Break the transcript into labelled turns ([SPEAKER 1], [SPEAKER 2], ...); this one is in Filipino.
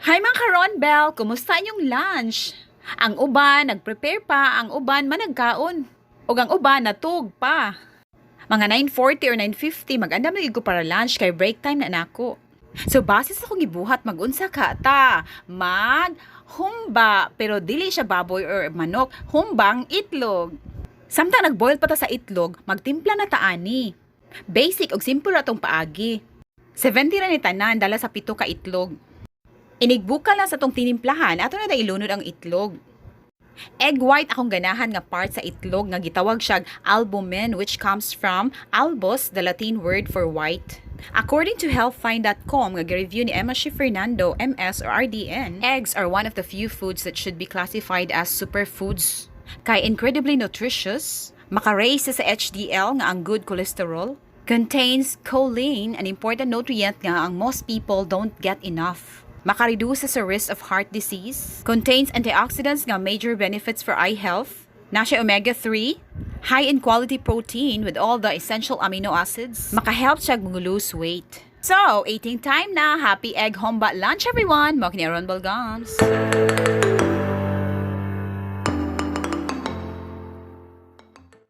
[SPEAKER 1] Hi mga Ronbel, kumusta inyong lunch? Ang uban, nag-prepare pa, ang uban managkaon. O ang uban, natug pa. Mga 9:40 or 9:50, mag-andam na ko para lunch kay break time na nako. So, base sa akong gibuhat, mag-unsa ka ta? Humba, pero dili siya baboy or manok, humbang itlog. Samtang nag-boil pa ta sa itlog, magtimpla na taani. Basic og simple ra tong paagi. 70 ra ni tanan dala sa 7 ka itlog. Inigbukal na sa tong tinimplahan, ato na da ilunod ang itlog. Egg white akong ganahan nga part sa itlog nga gitawag siyang albumin, which comes from albus, the Latin word for white. According to healthfind.com, nga review ni Emma Shi Fernando, MS or RDN, eggs are one of the few foods that should be classified as superfoods. Kay incredibly nutritious, maka-raise sa HDL nga ang good cholesterol, contains choline, an important nutrient nga ang most people don't get enough. Makareduce sa risk of heart disease, contains antioxidants nga major benefits for eye health, nasa omega-3, high in quality protein with all the essential amino acids, makahelp siya lose weight. So, eating time na! Happy Egg Humba Lunch everyone! Mga kini Ronbel Gums!